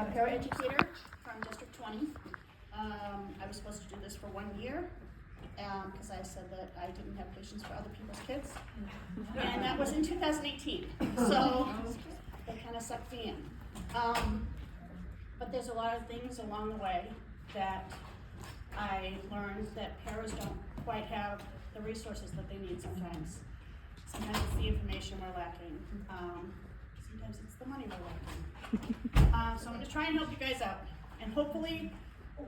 A paraeducator from District 20. I was supposed to do this for 1 year because I said that I didn't have patience for other people's kids. And that was in 2018. So they kind of sucked me in. But there's a lot of things along the way that I learned that paras don't quite have the resources that they need sometimes. Sometimes it's the information we're lacking. Sometimes it's the money we're lacking. So I'm going to try and help you guys out. And hopefully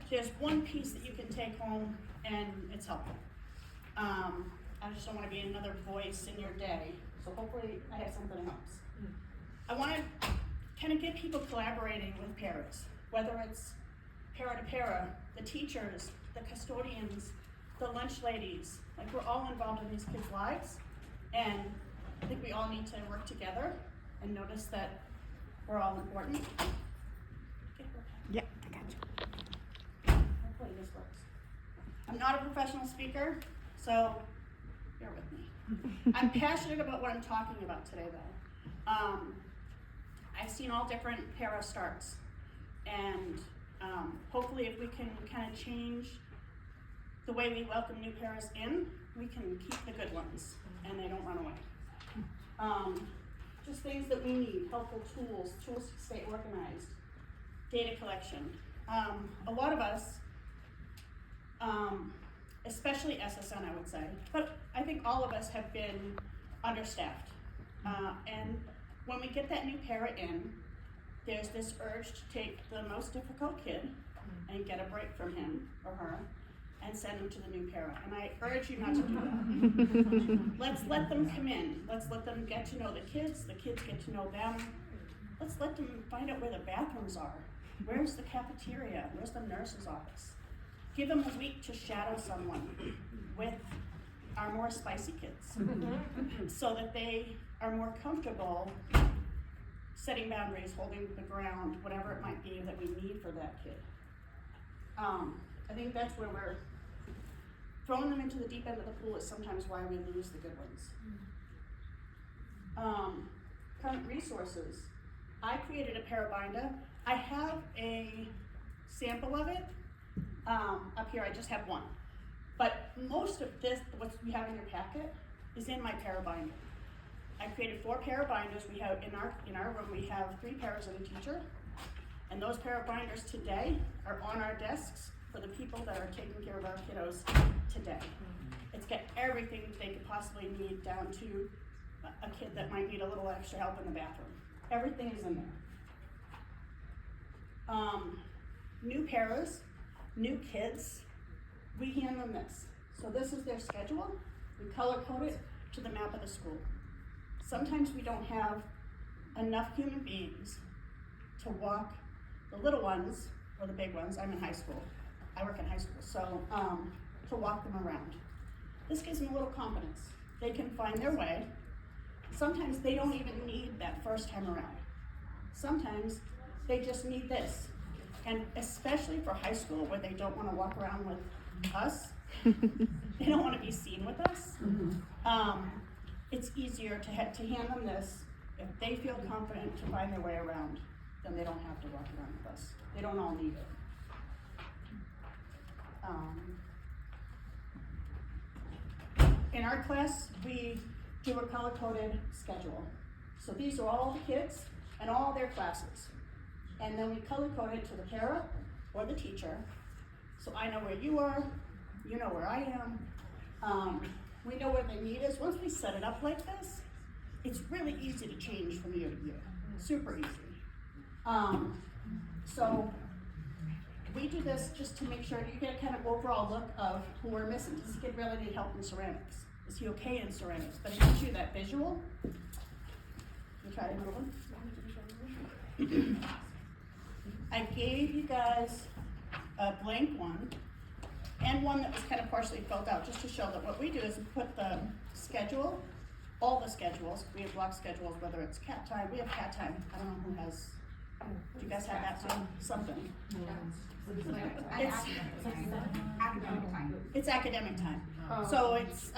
there's one piece that you can take home and it's helpful. I just don't want to be another voice in your day. So hopefully I have something that helps. I want to kind of get people collaborating with paras, whether it's para to para, the teachers, the custodians, the lunch ladies. Like, we're all involved in these kids' lives, and I think we all need to work together and notice that we're all important. Yeah, I got you. Hopefully this works. I'm not a professional speaker, so bear with me. I'm passionate about what I'm talking about today, though. I've seen all different para starts, and hopefully if we can kind of change the way we welcome new paras in, we can keep the good ones and they don't run away. Just things that we need, helpful tools to stay organized, data collection. A lot of us, especially SSN I would say, but I think all of us have been understaffed. And when we get that new para in, there's this urge to take the most difficult kid and get a break from him or her and send them to the new para. And I urge you not to do that. Let's let them come in. Let's let them get to know the kids get to know them. Let's let them find out where the bathrooms are. Where's the cafeteria? Where's the nurse's office? Give them a week to shadow someone with our more spicy kids so that they are more comfortable setting boundaries, holding the ground, whatever it might be that we need for that kid. I think that's where we're throwing them into the deep end of the pool is sometimes why we lose the good ones. Current resources. I created a para-binder. I have a sample of it. Up here I just have one. But most of this, what you have in your packet, is in my para-binder. I created 4 para-binders. We have in our room we have 3 paras and a teacher. And those para-binders today are on our desks for the people that are taking care of our kiddos today. It's got everything that they could possibly need down to a kid that might need a little extra help in the bathroom. Everything is in there. New paras, new kids, we hand them this. So this is their schedule. We color code it to the map of the school. Sometimes we don't have enough human beings to walk the little ones or the big ones. I'm in high school. I work in high school, so to walk them around. This gives them a little confidence. They can find their way. Sometimes they don't even need that first time around. Sometimes they just need this. And especially for high school where they don't want to walk around with us, they don't want to be seen with us. It's easier to hand them this. If they feel confident to find their way around, then they don't have to walk around with us. They don't all need it. In our class, we do a color-coded schedule. So these are all the kids and all their classes. And then we color-code it to the para or the teacher. So I know where you are, you know where I am. We know where the need is. Once we set it up like this, it's really easy to change from year to year. Super easy. So we do this just to make sure you get a kind of overall look of who we're missing. Does this kid really need help in ceramics? Is he okay in ceramics? But it gives you that visual. You try to move them. I gave you guys a blank one and one that was kind of partially filled out just to show that what we do is we put the schedule, all the schedules. We have block schedules, whether it's cat time. We have cat time. I don't know who has. Do you guys have that time? Something. It's academic time. So it's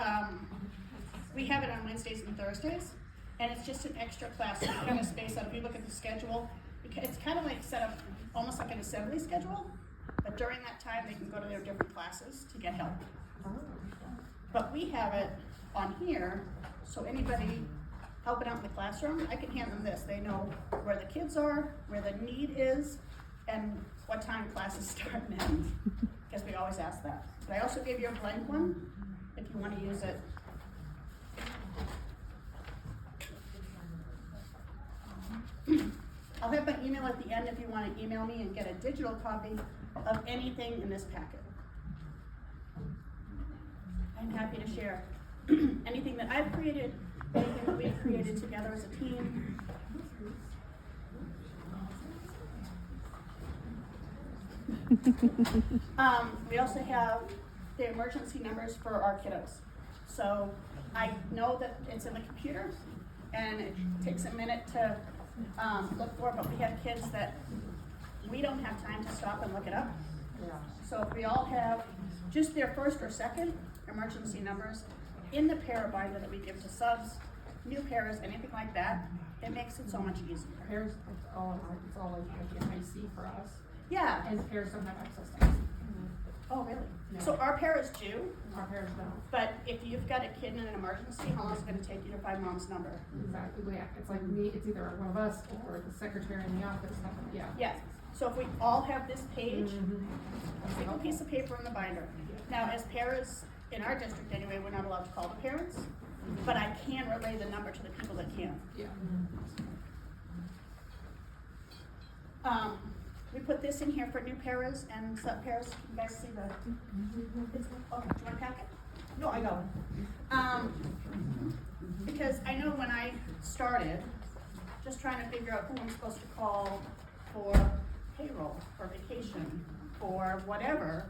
we have it on Wednesdays and Thursdays, and it's just an extra class. So we kind of space out. If you look at the schedule, because it's kind of like set up almost like an assembly schedule, but during that time, they can go to their different classes to get help. But we have it on here, so anybody helping out in the classroom, I can hand them this. They know where the kids are, where the need is, and what time classes start and end, because we always ask that. But I also gave you a blank one, if you want to use it. I'll have my email at the end if you want to email me and get a digital copy of anything in this packet. I'm happy to share anything that I've created, anything that we've created together as a team. We also have the emergency numbers for our kiddos. So I know that it's in the computer and it takes a minute to look for, but we have kids that we don't have time to stop and look it up. So if we all have just their first or second emergency numbers in the para binder that we give to subs, new paras, anything like that, it makes it so much easier. Pairs, it's all like an IC for us, Yeah. and pairs don't have access to us. Oh, really? No. So our paras do, Our pairs don't. but if you've got a kid in an emergency, how long is it gonna take you to find mom's number? Exactly, yeah, it's like me, it's either one of us or the secretary in the office, yeah. Yes. So if we all have this page, Mhm. single piece of paper in the binder. Now, as paras, in our district anyway, we're not allowed to call the parents, but I can relay the number to the people that can. Yeah. We put this in here for new paras and sub paras. You guys see the? Oh, do you want a packet? No, I got one. Because I know when I started, just trying to figure out who I'm supposed to call for payroll, for vacation, for whatever,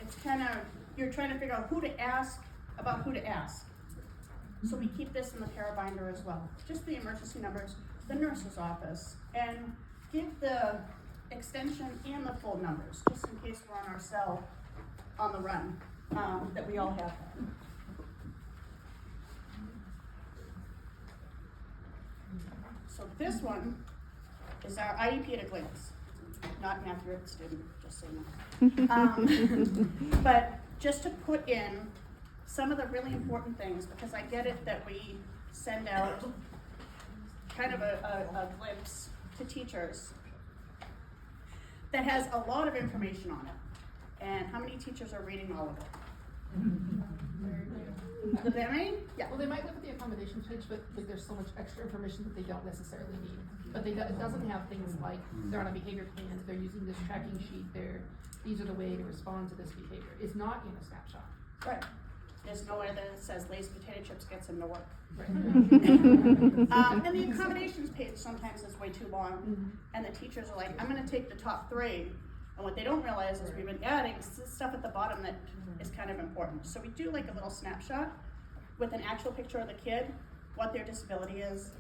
it's kind of, you're trying to figure out who to ask about who to ask. So we keep this in the para binder as well, just the emergency numbers, the nurse's office, and give the extension and the full numbers, just in case we're on our cell on the run, that we all have. So this one is our IEP at a glance, not an accurate student, just so you know. But just to put in some of the really important things, because I get it that we send out kind of a glimpse to teachers that has a lot of information on it. And how many teachers are reading all of it? That many? Yeah. Well, they might look at the accommodations page, but like there's so much extra information that they don't necessarily need. But it doesn't have things like they're on a behavior plan, they're using this tracking sheet, these are the way to respond to this behavior. It's not in a snapshot. Right. There's nowhere that it says Lay's potato chips gets him to work. Right. And the accommodations page sometimes is way too long, and the teachers are like, I'm gonna take the top 3, and what they don't realize is we've been adding stuff at the bottom that is kind of important. So we do like a little snapshot with an actual picture of the kid, what their disability is.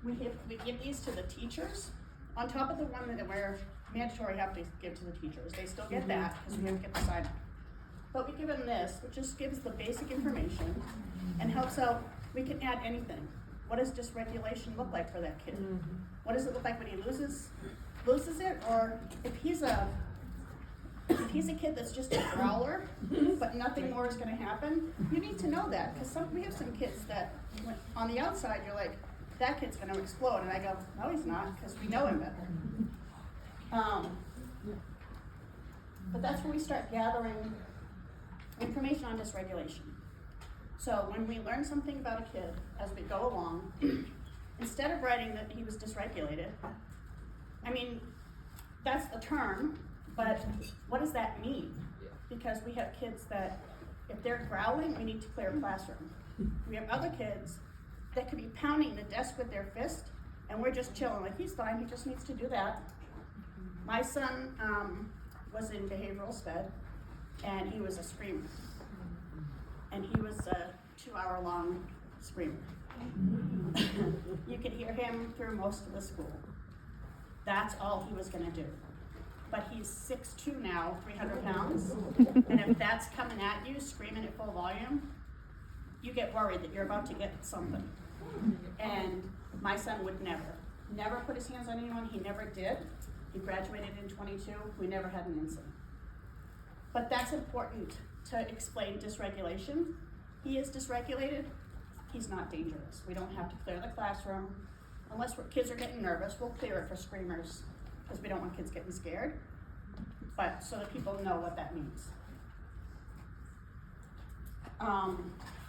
We give these to the teachers, on top of the one that we're mandatory have to give to the teachers. They still get that, because we have to get the sign up. But we give them this, which just gives the basic information and helps out. We can add anything. What does dysregulation look like for that kid? What does it look like when he loses it? Or if he's a kid that's just a growler, but nothing more is gonna happen, you need to know that, because we have some kids that, on the outside, you're like, that kid's gonna explode, and I go, no he's not, because we know him better. But that's where we start gathering information on dysregulation. So when we learn something about a kid as we go along, instead of writing that he was dysregulated, I mean, that's the term, but what does that mean? Because we have kids that, if they're growling, we need to clear a classroom. We have other kids that could be pounding the desk with their fist, and we're just chilling, like, he's fine, he just needs to do that. My son was in behavioral sped, and he was a screamer. And he was a 2-hour-long screamer. You could hear him through most of the school. That's all he was gonna do. But he's 6'2" now, 300 pounds, and if that's coming at you, screaming at full volume, you get worried that you're about to get something. And my son would never. never put his hands on anyone, he never did. He graduated in 22, we never had an incident. But that's important to explain dysregulation. He is dysregulated, he's not dangerous. We don't have to clear the classroom. Unless kids are getting nervous, we'll clear it for screamers, because we don't want kids getting scared. But so that people know what that means.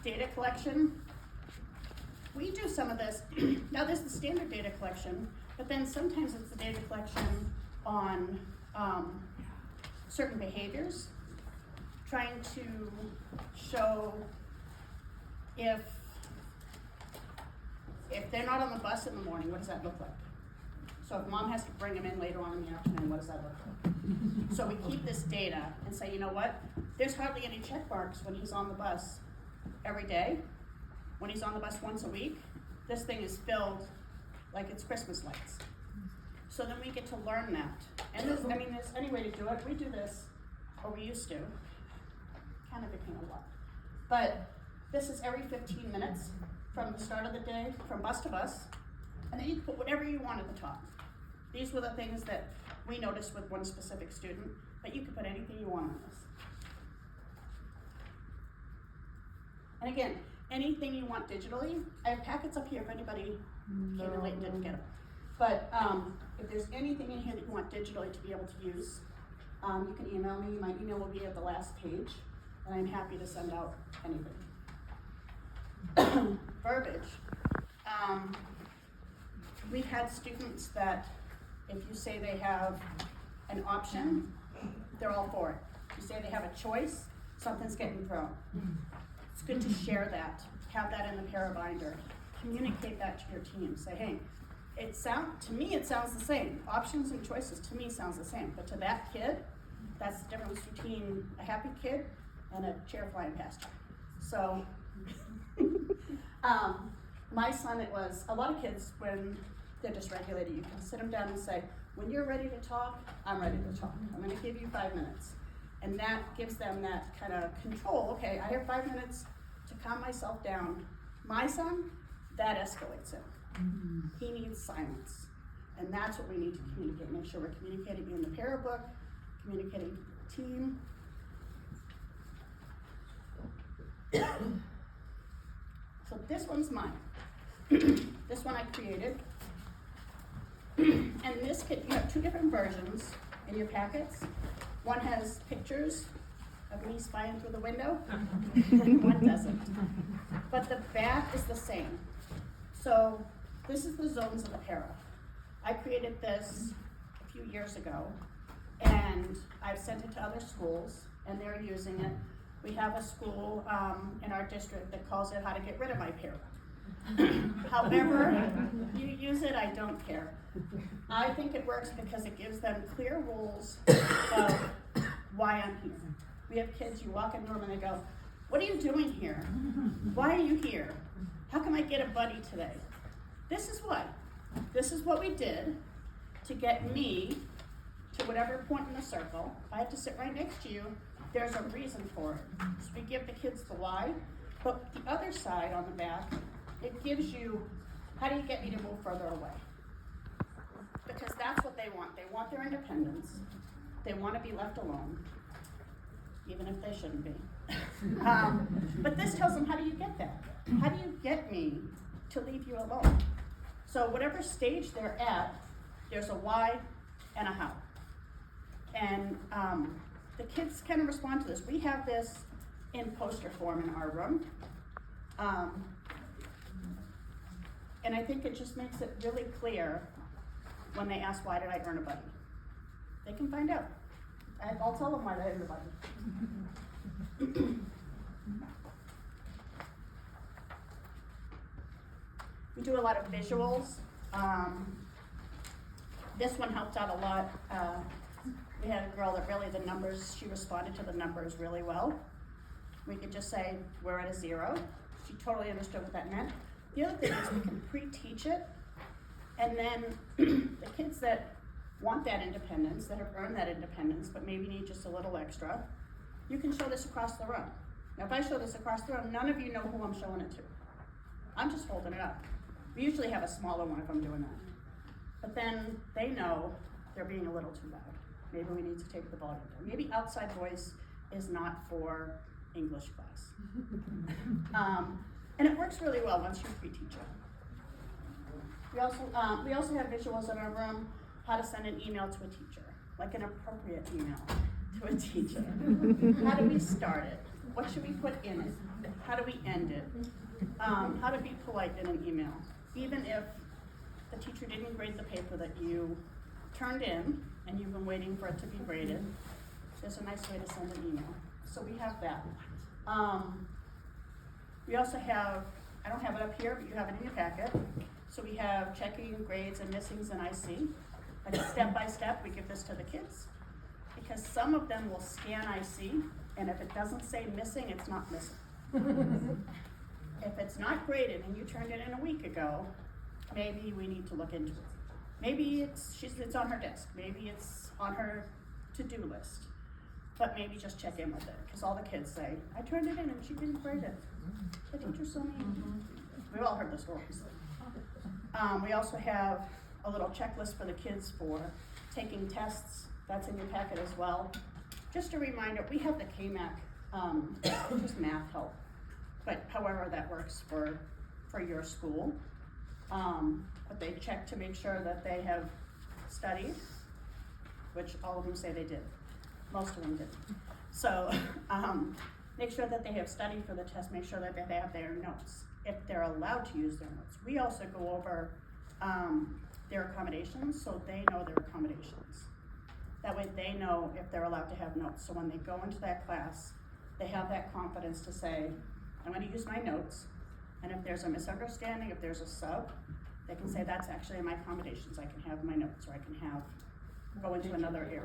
Data collection. We do some of this. Now there's the standard data collection, but then sometimes it's the data collection on certain behaviors, trying to show if they're not on the bus in the morning, what does that look like? So if mom has to bring them in later on in the afternoon, what does that look like? So we keep this data and say, you know what? There's hardly any check marks when he's on the bus every day. When he's on the bus once a week, this thing is filled like it's Christmas lights. So then we get to learn that. And there's any way to do it. We do this, or we used to. Kind of became a lot. But this is every 15 minutes from the start of the day, from bus to bus. And then you can put whatever you want at the top. These were the things that we noticed with one specific student, but you can put anything you want on this. And again, anything you want digitally. I have packets up here if anybody came in late and didn't get them. But if there's anything in here that you want digitally to be able to use, you can email me. My email will be at the last page, and I'm happy to send out anything. Verbiage. We've had students that if you say they have an option, they're all for it. You say they have a choice, something's getting thrown. It's good to share that, have that in the parabinder, communicate that to your team. Say, hey, to me it sounds the same. Options and choices to me sounds the same, but to that kid, that's the difference between a happy kid and a chair flying past you. So, my son, it was, a lot of kids, when they're dysregulated, you can sit them down and say, when you're ready to talk, I'm ready to talk. I'm gonna give you 5 minutes. And that gives them that kind of control. Okay, I have 5 minutes to calm myself down. My son, that escalates him. He needs silence. And that's what we need to communicate. Make sure we're communicating in the para book, communicating team. So this one's mine. This one I created. And this kit, you have 2 different versions in your packets. One has pictures of me spying through the window, and one doesn't. But the back is the same. So this is the zones of the para. I created this a few years ago, and I've sent it to other schools, and they're using it. We have a school in our district that calls it how to get rid of my para. However you use it, I don't care. I think it works because it gives them clear rules of why I'm here. We have kids, you walk in the room and they go, what are you doing here? Why are you here? How can I get a buddy today? This is what we did to get me to whatever point in the circle. I have to sit right next to you. There's a reason for it. So we give the kids the why, but the other side on the back, it gives you, how do you get me to move further away? Because that's what they want. They want their independence. They want to be left alone, even if they shouldn't be. But this tells them, how do you get that? How do you get me to leave you alone? So whatever stage they're at, there's a why and a how. And the kids kind of respond to this. We have this in poster form in our room. And I think it just makes it really clear when they ask, why did I earn a buddy? They can find out. I'll tell them why I earned a buddy. We do a lot of visuals. This one helped out a lot. We had a girl that really, she responded to the numbers really well. We could just say, we're at a 0. She totally understood what that meant. The other thing is we can pre-teach it, and then the kids that want that independence, that have earned that independence, but maybe need just a little extra, you can show this across the room. Now if I show this across the room, none of you know who I'm showing it to. I'm just holding it up. We usually have a smaller one if I'm doing that. but then they know they're being a little too loud. Maybe we need to take the volume down. Maybe outside voice is not for English class. And it works really well once you pre-teach it. We also have visuals in our room, how to send an email to a teacher, like an appropriate email to a teacher. How do we start it? What should we put in it? How do we end it? How to be polite in an email. Even if the teacher didn't grade the paper that you turned in and you've been waiting for it to be graded, there's a nice way to send an email. So we have that. We also have, I don't have it up here, but you have it in your packet. So we have checking grades and missings in IC. Like step by step, we give this to the kids. Because some of them will scan IC, and if it doesn't say missing, it's not missing. If it's not graded and you turned it in a week ago, maybe we need to look into it. Maybe it's on her desk, maybe it's on her to-do list. But maybe just check in with it, because all the kids say, I turned it in and she didn't grade it. The teacher's so mean. We've all heard the stories. We also have a little checklist for the kids for taking tests. That's in your packet as well. Just a reminder, we have the KMAC, which is math help. But however that works for your school. But they check to make sure that they have studied, which all of them say they did. Most of them did. So make sure that they have studied for the test, make sure that they have their notes, if they're allowed to use their notes. We also go over their accommodations, so they know their accommodations. That way they know if they're allowed to have notes. So when they go into that class, they have that confidence to say, I'm gonna use my notes, and if there's a misunderstanding, if there's a sub, they can say that's actually my accommodations. I can have my notes, or I can go into another area,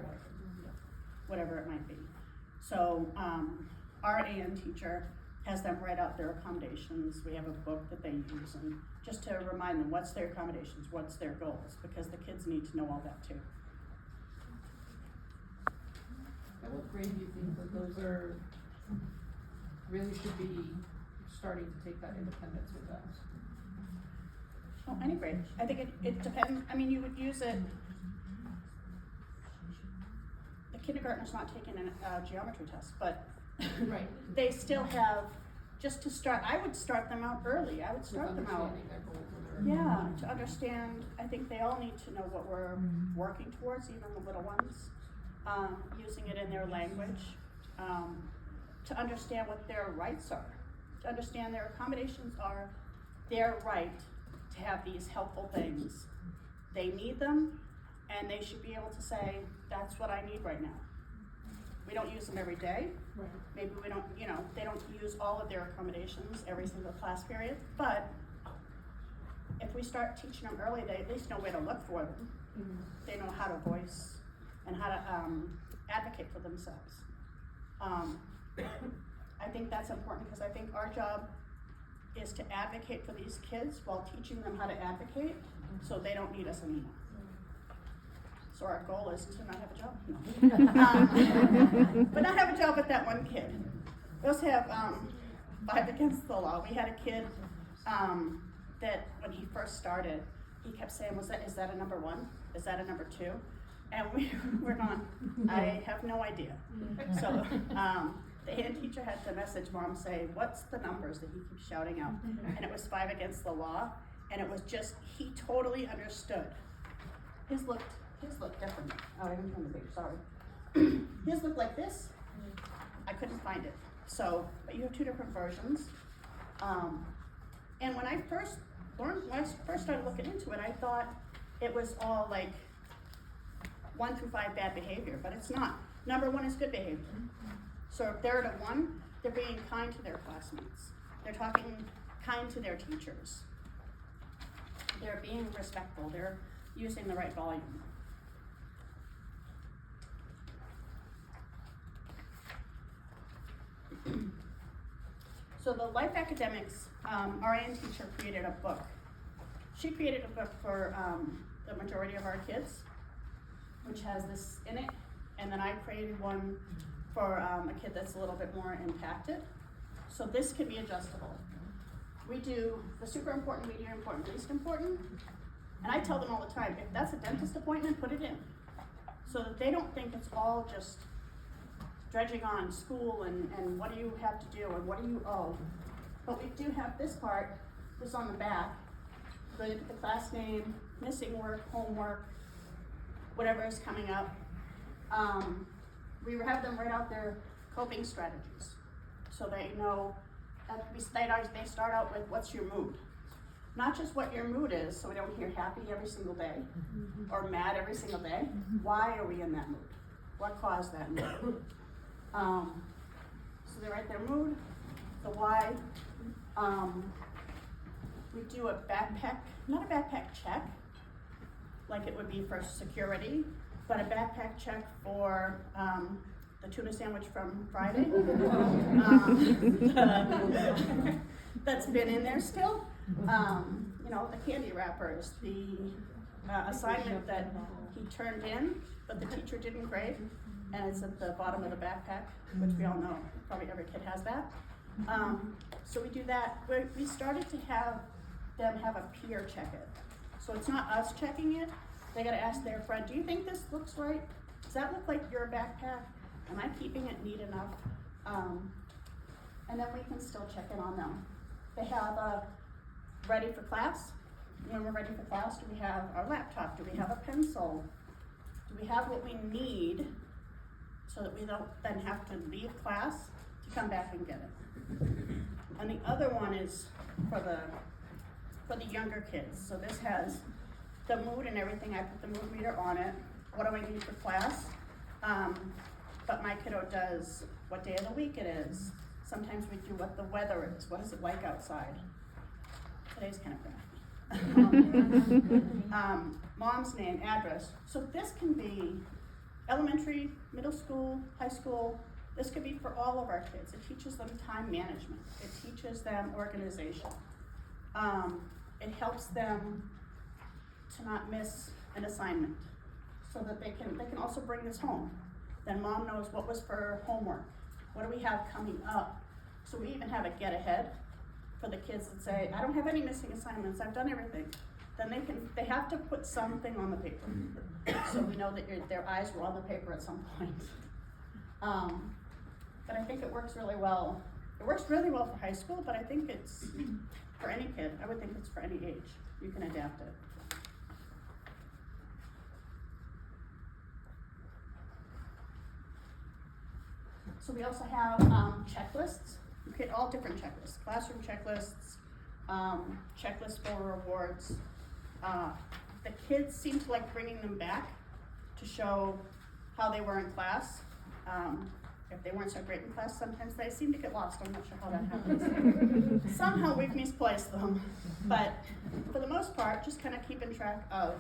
whatever it might be. So our AN teacher has them write out their accommodations. We have a book that they use, and just to remind them what's their accommodations, what's their goals, because the kids need to know all that too. At what grade do you think that those are, really should be starting to take that independence with us? Oh, any grade. I think it depends. I mean, you would use it. The kindergartner's not taking a geometry test, but Right. they still have, just to start, I would start them out early. I would start them out. Understanding their goals and their. Yeah, to understand, I think they all need to know what we're working towards, even the little ones. Using it in their language, to understand what their rights are, to understand their accommodations are their right to have these helpful things. They need them, and they should be able to say, that's what I need right now. We don't use them every day. Right. Maybe we don't, they don't use all of their accommodations every single class period, but if we start teaching them early, they at least know where to look for them. Mm-hmm. They know how to voice and how to advocate for themselves. I think that's important, because I think our job is to advocate for these kids while teaching them how to advocate, so they don't need us anymore. So our goal is to not have a job, no. But not have a job with that one kid. We also have 5 against the law. We had a kid that when he first started, he kept saying, is that a number 1? Is that a number 2? And we're not, I have no idea. So the head teacher had to message mom, say, what's the numbers that he keeps shouting out? And it was 5 against the law, and it was just, he totally understood. His looked different. Oh, I didn't turn the page, sorry. His looked like this. I couldn't find it. So, but you have 2 different versions. And when I first started looking into it, I thought it was all like 1 through 5 bad behavior, but it's not. Number 1 is good behavior. So if they're at a 1, they're being kind to their classmates. They're talking kind to their teachers. They're being respectful. They're using the right volume. So the Life Academics, our AN teacher created a book. She created a book for the majority of our kids, which has this in it, and then I created one for a kid that's a little bit more impacted. So this can be adjustable. We do the super important, medium important, least important. And I tell them all the time, if that's a dentist appointment, put it in. So that they don't think it's all just dredging on school and what do you have to do and what do you owe. But we do have this part, this on the back, the class name, missing work, homework, whatever is coming up. We have them write out their coping strategies. So they know, they start out with what's your mood. Not just what your mood is, so we don't hear happy every single day or mad every single day. Why are we in that mood? What caused that mood? So they write their mood, the why. We do a backpack, not a backpack check, like it would be for security, but a backpack check for the tuna sandwich from Friday. That's been in there still. You know, the candy wrappers, the assignment that he turned in, but the teacher didn't grade, and it's at the bottom of the backpack, which we all know, probably every kid has that. So we do that. We started to have them have a peer check it. So it's not us checking it. They gotta ask their friend, do you think this looks right? Does that look like your backpack? Am I keeping it neat enough? And then we can still check in on them. They have a ready for class. When we're ready for class, do we have our laptop? Do we have a pencil? Do we have what we need so that we don't then have to leave class to come back and get it? And the other one is for the younger kids. So this has the mood and everything. I put the mood meter on it. What do I need for class? But my kiddo does what day of the week it is. Sometimes we do what the weather is. What is it like outside? Today's kind of bad. Mom's name, address. So this can be elementary, middle school, high school. This could be for all of our kids. It teaches them time management. It teaches them organization. It helps them to not miss an assignment so that they can also bring this home. Then mom knows what was for homework. What do we have coming up? So we even have a get ahead for the kids that say, I don't have any missing assignments, I've done everything. Then they have to put something on the paper. So we know that their eyes were on the paper at some point. But I think it works really well. It works really well for high school, but I think it's for any kid. I would think it's for any age. You can adapt it. So we also have checklists. You get all different checklists, classroom checklists, checklists for rewards. The kids seem to like bringing them back to show how they were in class. If they weren't so great in class, sometimes they seem to get lost. I'm not sure how that happens. Somehow we've misplaced them. But for the most part, just kind of keeping track of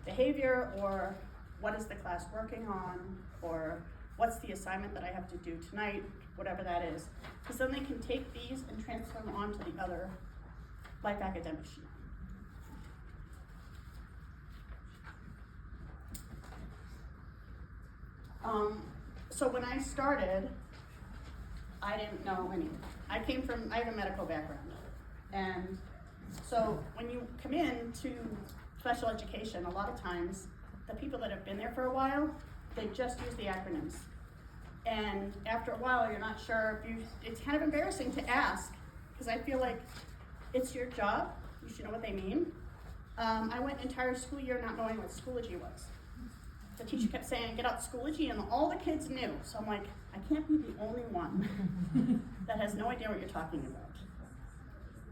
behavior, or what is the class working on, or what's the assignment that I have to do tonight, whatever that is. Because then they can take these and transfer them onto the other life academic sheet. So when I started, I didn't know anything. I have a medical background. And so when you come in to special education, a lot of times, the people that have been there for a while, they just use the acronyms. And after a while, you're not sure it's kind of embarrassing to ask, because I feel like it's your job, you should know what they mean. I went an entire school year not knowing what Schoology was. The teacher kept saying, get out Schoology, and all the kids knew. So I'm like, I can't be the only one that has no idea what you're talking about.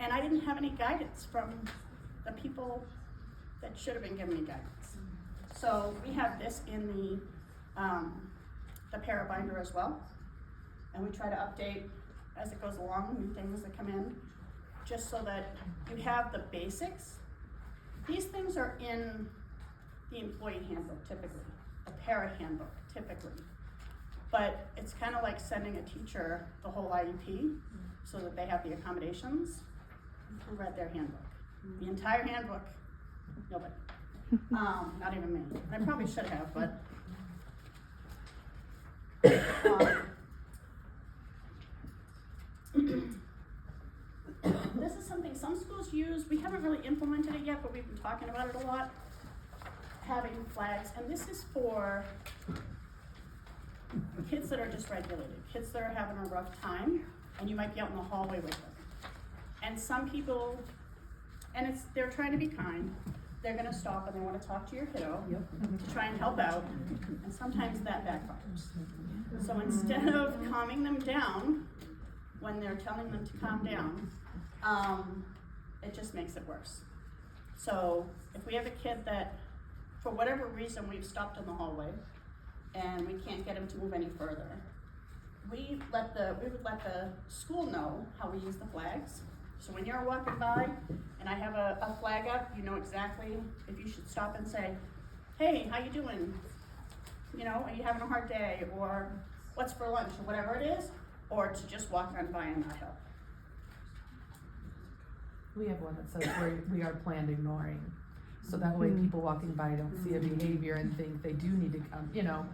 And I didn't have any guidance from the people that should have been giving me guidance. So we have this in the para binder as well. And we try to update as it goes along, new things that come in, just so that you have the basics. These things are in the employee handbook typically, a para handbook typically. But it's kind of like sending a teacher the whole IEP so that they have the accommodations who read their handbook. The entire handbook, nobody. Not even me. I probably should have, but this is something some schools just use, we haven't really implemented it yet, but we've been talking about it a lot, having flags, and this is for kids that are dysregulated, kids that are having a rough time, and you might be out in the hallway with them. And some people, and they're trying to be kind, they're gonna stop and they wanna talk to your kiddo to try and help out, and sometimes that backfires. So instead of calming them down when they're telling them to calm down, it just makes it worse. So if we have a kid that, for whatever reason, we've stopped in the hallway and we can't get him to move any further, we would let the school know how we use the flags. So when you're walking by and I have a flag up, you know exactly if you should stop and say, hey, how you doing? You know, are you having a hard day? Or what's for lunch, or whatever it is, or to just walk on by and not help. We have one that says we are planned ignoring, so that way people walking by don't see a behavior and think they do need to come, you know.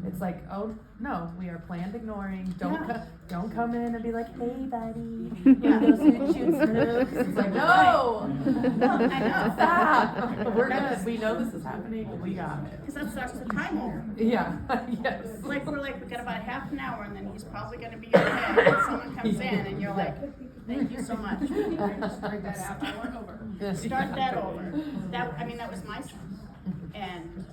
It's like, oh, no, we are planned ignoring, don't come in and be like, hey buddy, it's like, no, I know. stop, we're good, we know this is happening, we got it. Because that's the time over. Yeah, yes. Like, we're like, we got about half an hour and then he's probably gonna be okay, and someone comes in and you're like, thank you so much. Start that after we're over. Start that over. That was my son. And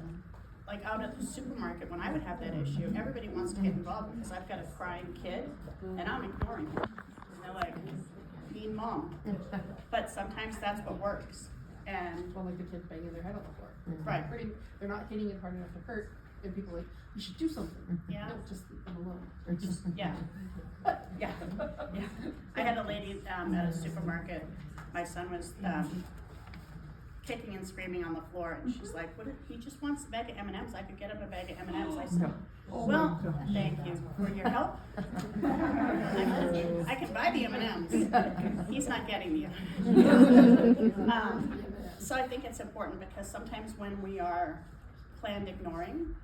like out at the supermarket, when I would have that issue, everybody wants to get involved because I've got a crying kid and I'm ignoring him. And they're like, mean mom. But sometimes that's what works. And Well, like the kids banging their head on the floor. right, They're not hitting it hard enough to hurt, and people are like, you should do something. yeah, No, just leave them alone. yeah, yeah, yeah. I had a lady at a supermarket. My son was kicking and screaming on the floor, and she's like, "What? He just wants a bag of M&Ms. I could get him a bag of M&Ms." I said, "Well, thank you for your help. I can buy the M&Ms. He's not getting the M&Ms." So I think it's important because sometimes when we are planned ignoring,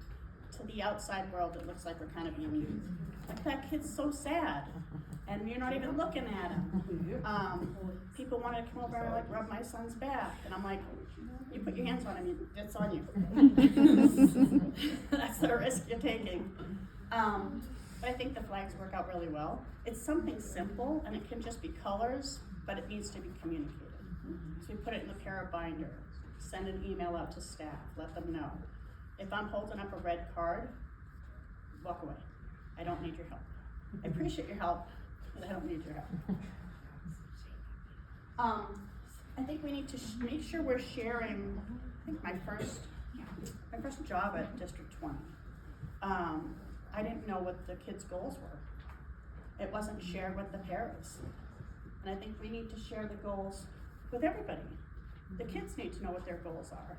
to the outside world it looks like we're kind of being used. Like, that kid's so sad, and you're not even looking at him. People want to come over and like rub my son's back, and I'm like, you put your hands on him, it's on you. That's the risk you're taking. But I think the flags work out really well. It's something simple, and it can just be colors, but it needs to be communicated. So we put it in the para binder, send an email out to staff, let them know. If I'm holding up a red card, walk away. I don't need your help. I appreciate your help, but I don't need your help. I think we need to make sure we're sharing. I think my first job at District 20, I didn't know what the kids' goals were. It wasn't shared with the paras. And I think we need to share the goals with everybody. The kids need to know what their goals are.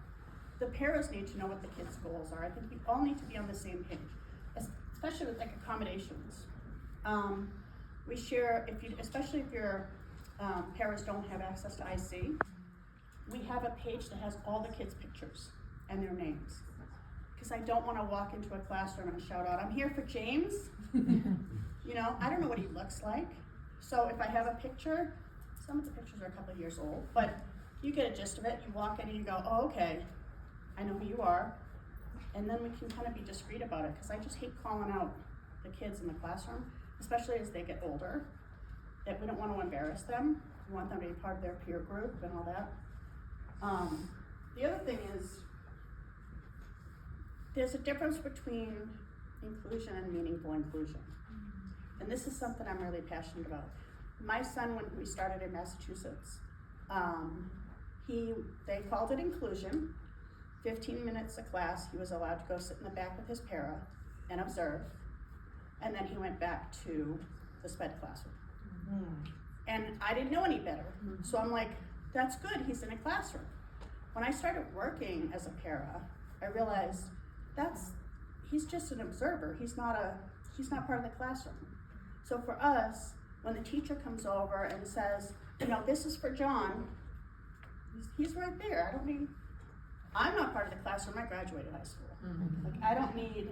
The paras need to know what the kids' goals are. I think we all need to be on the same page, especially with like accommodations. We share, especially if your paras don't have access to IC, we have a page that has all the kids' pictures and their names. Because I don't want to walk into a classroom and shout out, I'm here for James. You know, I don't know what he looks like. So if I have a picture, some of the pictures are a couple of years old, but you get a gist of it. You walk in and you go, oh, okay, I know who you are. And then we can kind of be discreet about it, because I just hate calling out the kids in the classroom, especially as they get older, that we don't want to embarrass them. We want them to be part of their peer group and all that. The other thing is, there's a difference between inclusion and meaningful inclusion. And this is something I'm really passionate about. My son, when we started in Massachusetts, they called it inclusion. 15 minutes a class, he was allowed to go sit in the back with his para and observe. And then he went back to the SPED classroom. And I didn't know any better. So I'm like, that's good, he's in a classroom. When I started working as a para, I realized he's just an observer. He's not part of the classroom. So for us, when the teacher comes over and says, you know, this is for John, he's right there. I'm not part of the classroom. I graduated high school. Like, I don't need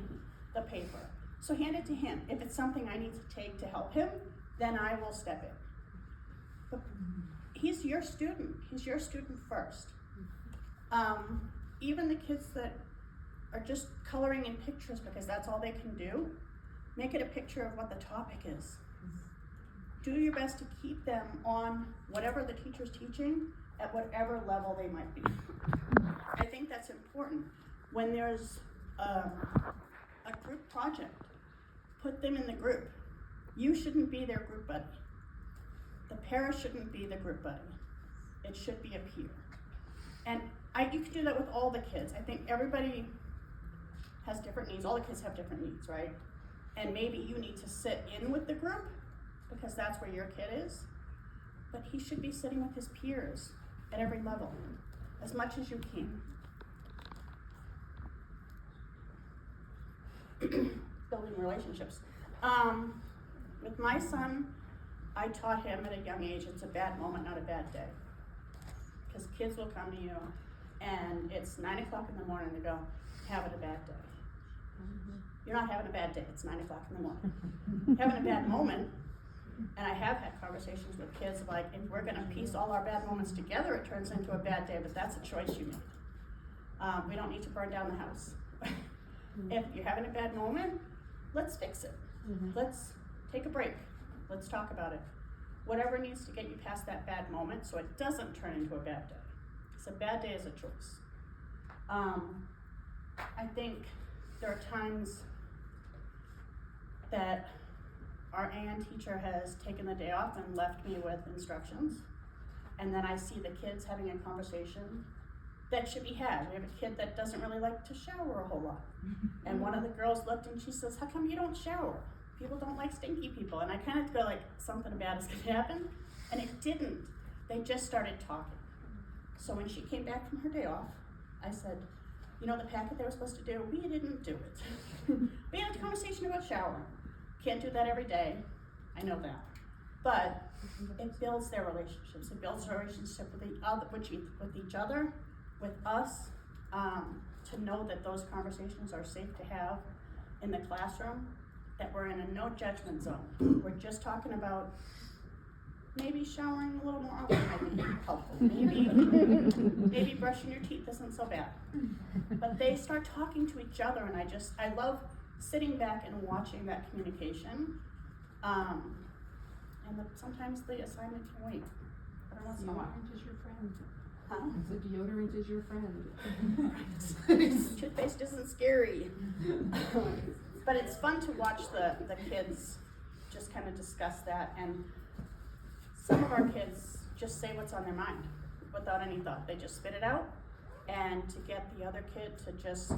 the paper. So hand it to him. If it's something I need to take to help him, then I will step in. But he's your student first. Even the kids that are just coloring in pictures because that's all they can do, make it a picture of what the topic is. Do your best to keep them on whatever the teacher's teaching at whatever level they might be. I think that's important. When there's a group project, put them in the group. You shouldn't be their group buddy. The para shouldn't be the group buddy. It should be a peer. And you can do that with all the kids. I think everybody has different needs. All the kids have different needs, right? And maybe you need to sit in with the group because that's where your kid is. But he should be sitting with his peers at every level, as much as you can. Building relationships. With my son, I taught him at a young age, it's a bad moment, not a bad day. Because kids will come to you and it's 9 o'clock in the morning and they go, having a bad day. You're not having a bad day, it's 9 o'clock in the morning. Having a bad moment, and I have had conversations with kids like, if we're gonna piece all our bad moments together, it turns into a bad day, but that's a choice you made. We don't need to burn down the house. If you're having a bad moment, let's fix it. Let's take a break. Let's talk about it. Whatever needs to get you past that bad moment so it doesn't turn into a bad day. Because a bad day is a choice. I think there are times that our AN teacher has taken the day off and left me with instructions. And then I see the kids having a conversation that should be had. We have a kid that doesn't really like to shower a whole lot. And one of the girls looked and she says, how come you don't shower? People don't like stinky people. And I kind of feel like something bad is gonna happen. And it didn't. They just started talking. So when she came back from her day off, I said, you know the packet they were supposed to do? We didn't do it. We had a conversation about showering. Can't do that every day. I know that. But it builds their relationships. It builds a relationship with each other, with us, to know that those conversations are safe to have in the classroom, that we're in a no judgment zone. We're just talking about maybe showering a little more often might be helpful. Maybe brushing your teeth isn't so bad. But they start talking to each other, and I love sitting back and watching that communication. Sometimes the assignment can wait. I don't know so much. Deodorant is your friend. Huh? The deodorant is your friend. Toothpaste isn't scary. But it's fun to watch the kids just kind of discuss that, and some of our kids just say what's on their mind without any thought. They just spit it out, and to get the other kid to just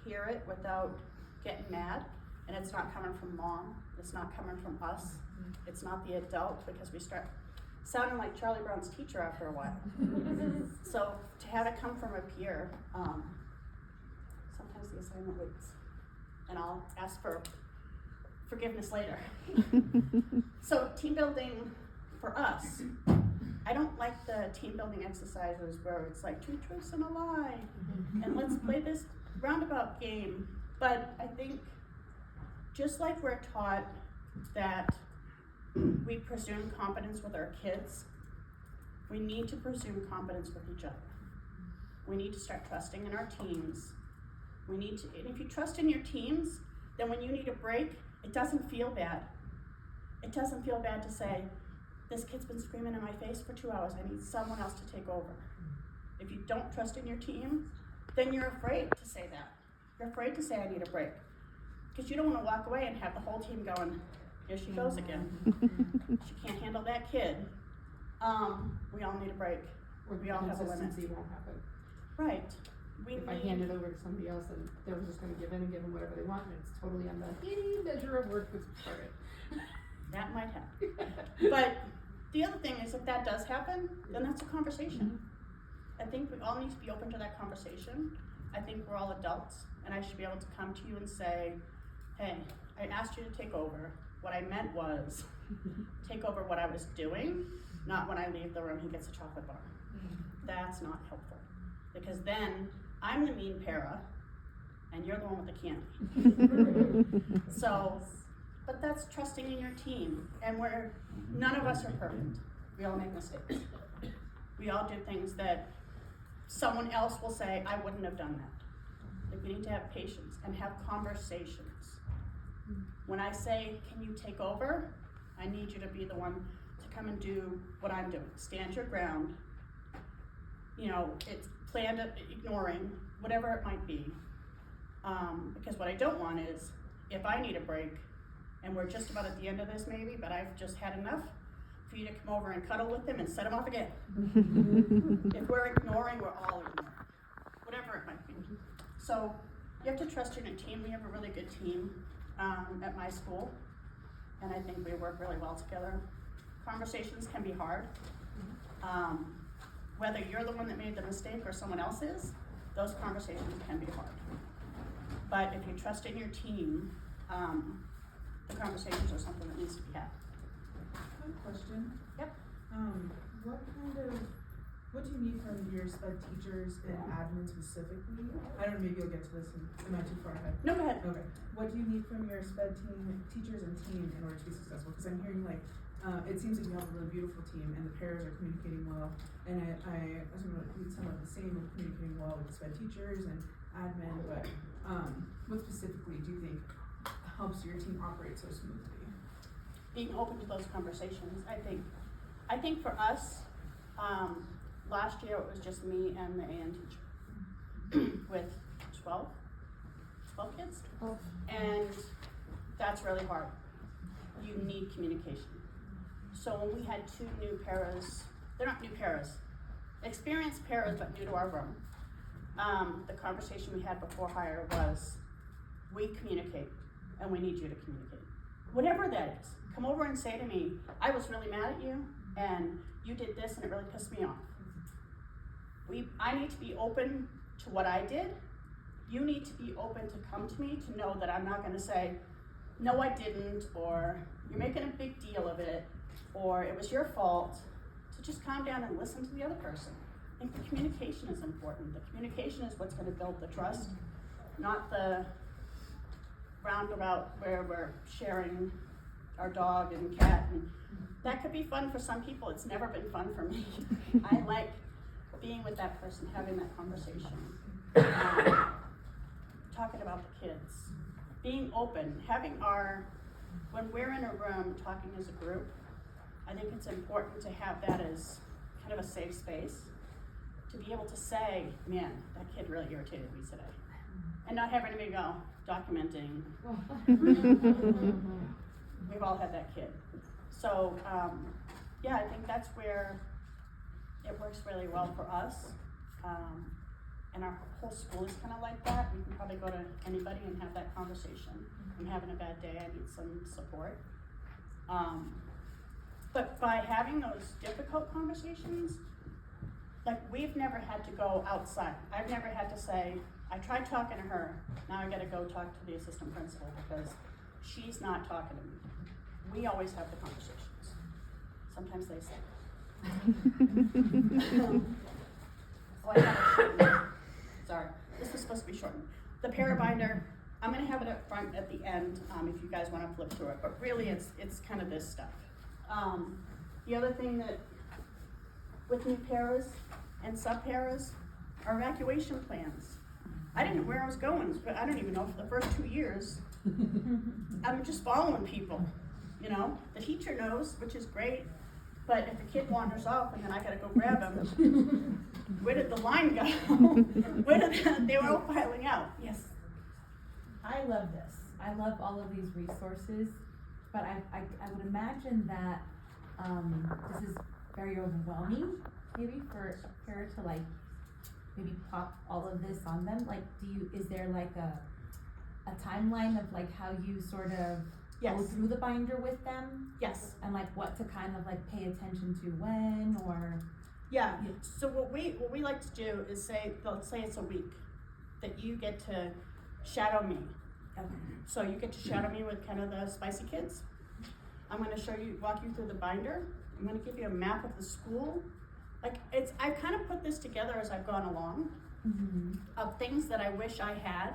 hear it without getting mad, and it's not coming from mom, it's not coming from us, it's not the adult, because we start sounding like Charlie Brown's teacher after a while. So to have it come from a peer, sometimes the assignment waits, and I'll ask for forgiveness later. So team building for us, I don't like the team building exercises where it's like 2 truths and a lie, and let's play this roundabout game. But I think just like we're taught that we presume competence with our kids, we need to presume competence with each other. We need to start trusting in our teams. And if you trust in your teams, then when you need a break, it doesn't feel bad. It doesn't feel bad to say, this kid's been screaming in my face for 2 hours, I need someone else to take over. If you don't trust in your team, then you're afraid to say that. You're afraid to say I need a break. Because you don't want to walk away and have the whole team going, here she goes again. She can't handle that kid. We all need a break. We all have a limit. Consistency won't happen. Right. If I hand it over to somebody else and they're just gonna give in and give them whatever they want, and it's totally on the measure of work that's started. That might happen. But the other thing is, if that does happen, then that's a conversation. I think we all need to be open to that conversation. I think we're all adults, and I should be able to come to you and say, hey, I asked you to take over. What I meant was take over what I was doing, not when I leave the room he gets a chocolate bar. That's not helpful, because then I'm the mean para, and you're the one with the candy. So, but that's trusting in your team, and none of us are perfect. We all make mistakes. We all do things that someone else will say, I wouldn't have done that. Like, we need to have patience and have conversations. When I say, can you take over? I need you to be the one to come and do what I'm doing. Stand your ground. You know, it's planned ignoring, whatever it might be. Because what I don't want is, if I need a break, and we're just about at the end of this maybe, but I've just had enough, for you to come over and cuddle with them and set them off again. If we're ignoring, we're all ignoring, whatever it might be. So you have to trust in your team. We have a really good team at my school, and I think we work really well together. Conversations can be hard. Whether you're the one that made the mistake or someone else is, those conversations can be hard. But if you trust in your team, the conversations are something that needs to be had. Quick question. Yep. What do you need from your sped teachers and admin specifically? I don't know, maybe you'll get to this, am I too far ahead? No, go ahead. Okay, what do you need from your sped teachers and team in order to be successful? Because I'm hearing like, it seems like you have a really beautiful team and the pairs are communicating well. And I assume that some of the same with communicating well with sped teachers and admin, but what specifically do you think helps your team operate so smoothly? Being open to those conversations, I think for us, last year it was just me and the AN teacher with 12 kids. Oh. And that's really hard. You need communication. So when we had 2 new paras, they're not new paras, experienced paras but new to our room, the conversation we had before hire was, we communicate and we need you to communicate. Whatever that is, come over and say to me, I was really mad at you and you did this and it really pissed me off. I need to be open to what I did. You need to be open to come to me to know that I'm not gonna say, no I didn't, or you're making a big deal of it, or it was your fault. To just calm down and listen to the other person. I think the communication is important. The communication is what's gonna build the trust, not the roundabout where we're sharing our dog and cat, and that could be fun for some people. It's never been fun for me. I like being with that person, having that conversation, talking about the kids, being open, when we're in a room talking as a group, I think it's important to have that as kind of a safe space, to be able to say, man, that kid really irritated me today. And not have anybody go, documenting. We've all had that kid. So, yeah, I think that's where it works really well for us. And our whole school is kind of like that. We can probably go to anybody and have that conversation. I'm having a bad day, I need some support. But by having those difficult conversations, like, we've never had to go outside. I've never had to say, I tried talking to her, now I gotta go talk to the assistant principal because she's not talking to me. We always have the conversations. Sometimes they say. Oh, I have it shortened. Sorry, this was supposed to be shortened. The parabinder, I'm gonna have it up front at the end, if you guys wanna flip through it, but really it's kind of this stuff. The other thing that, with new paras and sub-paras, are evacuation plans. I didn't know where I was going, but I don't even know for the first 2 years. I'm just following people, you know? The teacher knows, which is great, but if the kid wanders off and then I gotta go grab him, where did the line go? They were all filing out. Yes. I love this. I love all of these resources, but I would imagine that this is very overwhelming, maybe for a parent to like maybe pop all of this on them. Like, is there like a timeline of like how you sort of go Yes. through the binder with them? Yes. And like what to kind of like pay attention to when, or? Yeah. So what we like to do is say, let's say it's a week that you get to shadow me. Okay. So you get to shadow me with kind of the spicy kids. I'm gonna walk you through the binder. I'm gonna give you a map of the school. Like, I kind of put this together as I've gone along, Mm-hmm. of things that I wish I had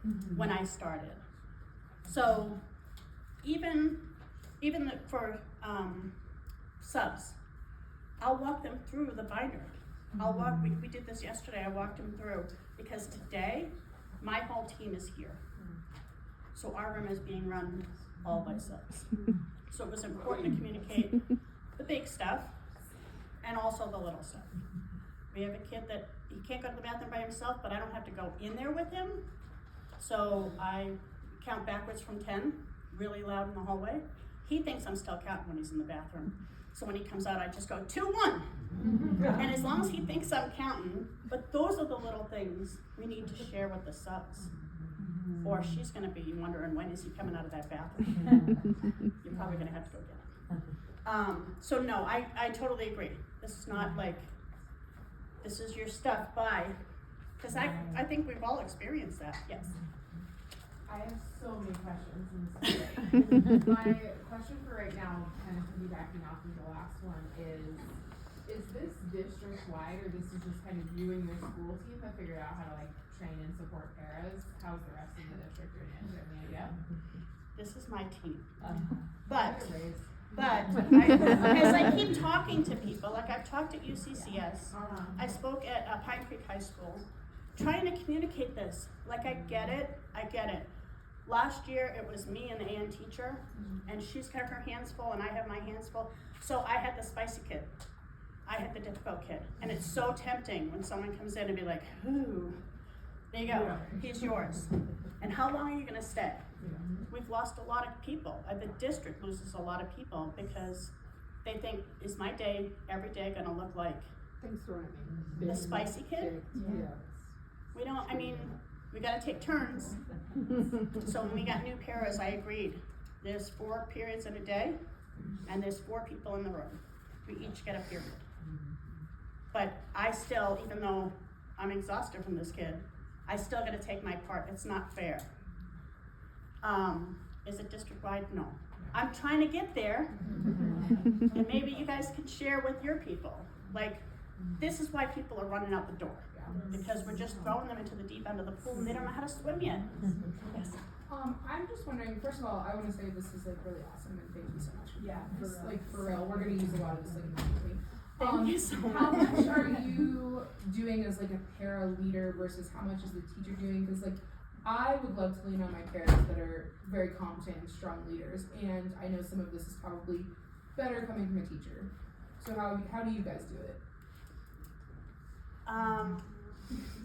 Mm-hmm. when I started. So even for subs, I'll walk them through the binder. We did this yesterday, I walked them through, because today, my whole team is here. So our room is being run all by subs. So it was important to communicate the big stuff and also the little stuff. We have a kid that, he can't go to the bathroom by himself, but I don't have to go in there with him. So I count backwards from 10, really loud in the hallway. He thinks I'm still counting when he's in the bathroom. So when he comes out, I just go 2, 1. And as long as he thinks I'm counting, but those are the little things we need to share with the subs. Or she's gonna be wondering, when is he coming out of that bathroom? You're probably gonna have to go get him. So no, I totally agree. This is not like, this is your stuff, bye. Cause I think we've all experienced that, yes. I have so many questions in this. My question for right now, kind of piggybacking off of the last one, is this district-wide, or this is just kind of you and your school team that figured out how to like train and support paras? How's the rest of the district doing it? Do you have any idea? This is my team. But. As I keep talking to people, like I've talked at UCCS, I spoke at Pine Creek High School, trying to communicate this. Like I get it. Last year it was me and the AN teacher, and she's got her hands full and I have my hands full. So I had the spicy kid. I had the difficult kid. And it's so tempting when someone comes in and be like, ooh, there you go, he's yours. And how long are you gonna stay? We've lost a lot of people. The district loses a lot of people because they think, is my day, every day gonna look like Thanks for having the spicy kid? We don't, we gotta take turns. So when we got new paras, I agreed. There's 4 periods in a day, and there's 4 people in the room. We each get a period. But I still, even though I'm exhausted from this kid, I still gotta take my part. It's not fair. Is it district-wide? No. I'm trying to get there, and maybe you guys can share with your people. Like, this is why people are running out the door. Because we're just throwing them into the deep end of the pool and they don't know how to swim yet. Yes. I'm just wondering, first of all, I wanna say this is like really awesome and thank you so much. Yeah. For real, we're gonna use a lot of this like immediately. Thank you so How much. much are you doing as like a para leader versus how much is the teacher doing? Cause like, I would love to lean on my paras that are very competent and strong leaders, and I know some of this is probably better coming from a teacher. So how do you guys do it?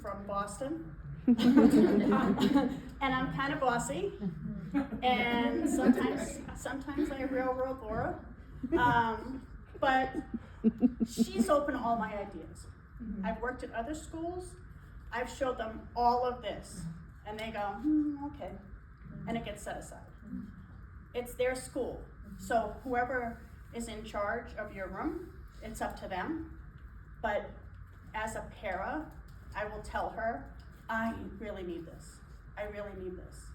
From Boston. And I'm kind of bossy. And sometimes I railroad Laura. But she's open to all my ideas. I've worked at other schools. I've showed them all of this. And they go, okay. And it gets set aside. It's their school. So whoever is in charge of your room, it's up to them. But as a para, I will tell her, I really need this. I really need this.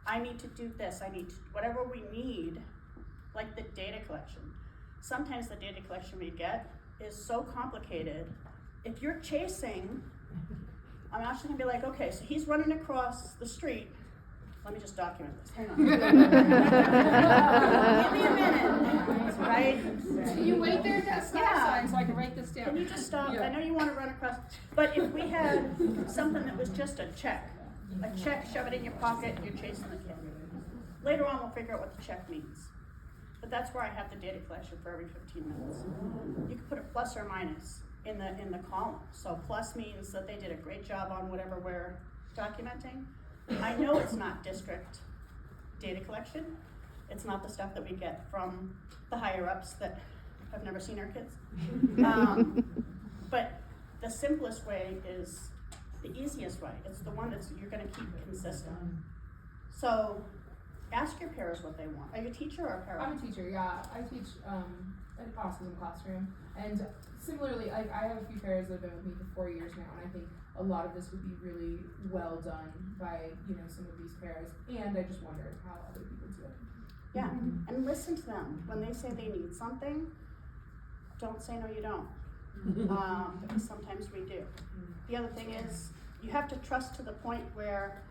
I need to do this. I need to, whatever we need, like the data collection. Sometimes the data collection we get is so complicated. If you're chasing, I'm actually gonna be like, okay, so he's running across the street. Let me just document this. Hang on. Give me a minute, right? Can you wait there at that stop Yeah. sign so I can write this down? Can you just stop? Yeah. I know you want to run across, but if we had something that was just a check, shove it in your pocket, you're chasing the kid. Later on, we'll figure out what the check means. But that's where I have the data collection for every 15 minutes. You can put a plus or minus in the column. So plus means that they did a great job on whatever we're documenting. I know it's not district data collection. It's not the stuff that we get from the higher ups that have never seen our kids. But the simplest way is the easiest way. It's the one that's you're gonna keep consistent. So ask your parents what they want. Are you a teacher or a parent? I'm a teacher, yeah. I teach an autism classroom, and similarly, I have a few paras that have been with me for 4 years now, and I think a lot of this would be really well done by some of these paras. And I just wondered how other people do it. Yeah, and listen to them. When they say they need something, don't say no you don't. Because sometimes we do. The other thing is, you have to trust to the point where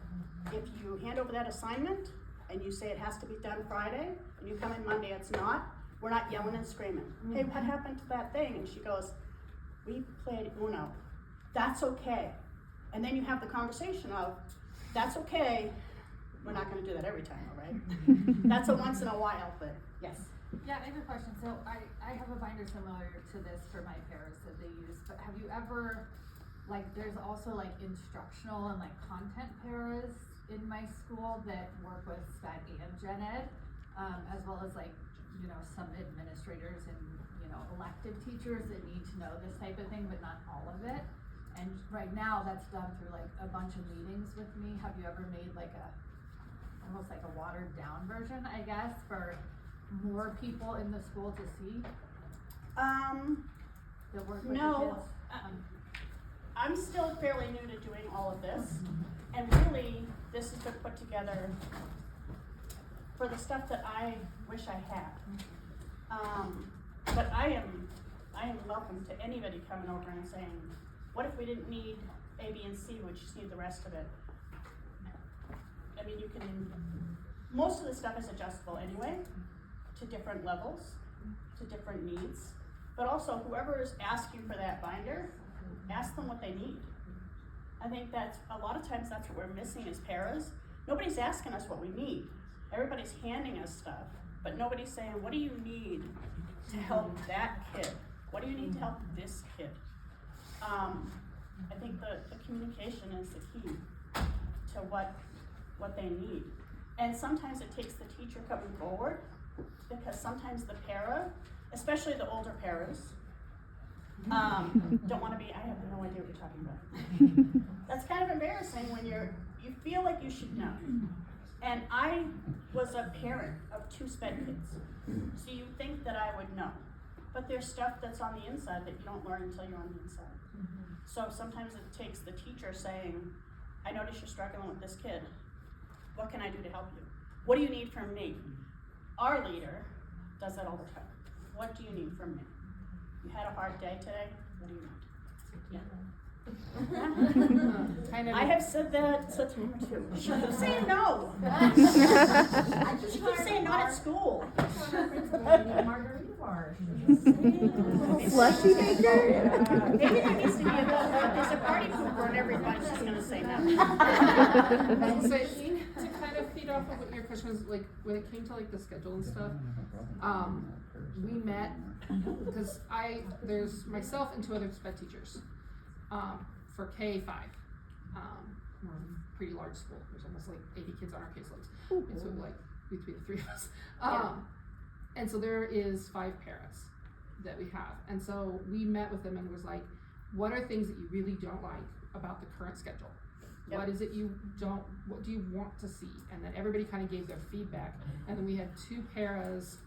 if you hand over that assignment and you say it has to be done Friday, and you come in Monday, it's not, We're not yelling and screaming. Hey, what happened to that thing? And she goes, we played Uno. That's okay. And then you have the conversation of, that's okay. We're not gonna do that every time, all right? That's a once in a while, but yes. Yeah, I have a question. So I have a binder similar to this for my paras that they use, but have you ever, like, there's also like instructional and like content paras in my school that work with SPED and Gen Ed, as well as like, you know, some administrators and, you know, elective teachers that need to know this type of thing, but not all of it. And right now that's done through like a bunch of meetings with me. Have you ever made like almost like a watered down version, I guess, for more people in the school to see that work with the No, kids? I'm still fairly new to doing all of this, and really, this has been put together for the stuff that I wish I had. But I am welcome to anybody coming over and saying, what if we didn't need A, B, and C, we just need the rest of it? I mean, you can, most of the stuff is adjustable anyway, to different levels, to different needs. But also, whoever is asking for that binder, ask them what they need. I think that's, a lot of times that's what we're missing as paras. Nobody's asking us what we need. Everybody's handing us stuff, but nobody's saying, what do you need to help that kid? What do you need to help this kid? I think the communication is the key to what they need. And sometimes it takes the teacher coming forward, because sometimes the para, especially the older paras, don't want to be, I have no idea what you're talking about. That's kind of embarrassing when you feel like you should know. And I was a parent of 2 SPED kids, so you think that I would know. But there's stuff that's on the inside that you don't learn until you're on the inside. So sometimes it takes the teacher saying, I notice you're struggling with this kid. What can I do to help you? What do you need from me? Our leader does that all the time. What do you need from me? You had a hard day today? What do you need? Kind of. I have said that a time or two. She keeps saying no. She keeps saying not at school. Margarita bar. Slushy maker? Maybe there needs to be there's a party pooper and every bunch is gonna say no. So to kind of feed off of what your question was, like, when it came to like the schedule and stuff, we met, because there's myself and 2 other SPED teachers, for K5. We're a pretty large school, there's almost like 80 kids on our caseloads, and so like, between the 3 of us. And so there is 5 paras that we have, and so we met with them and was like, what are things that you really don't like about the current schedule? Yep. What is it what do you want to see? And then everybody kind of gave their feedback, and then we had 2 paras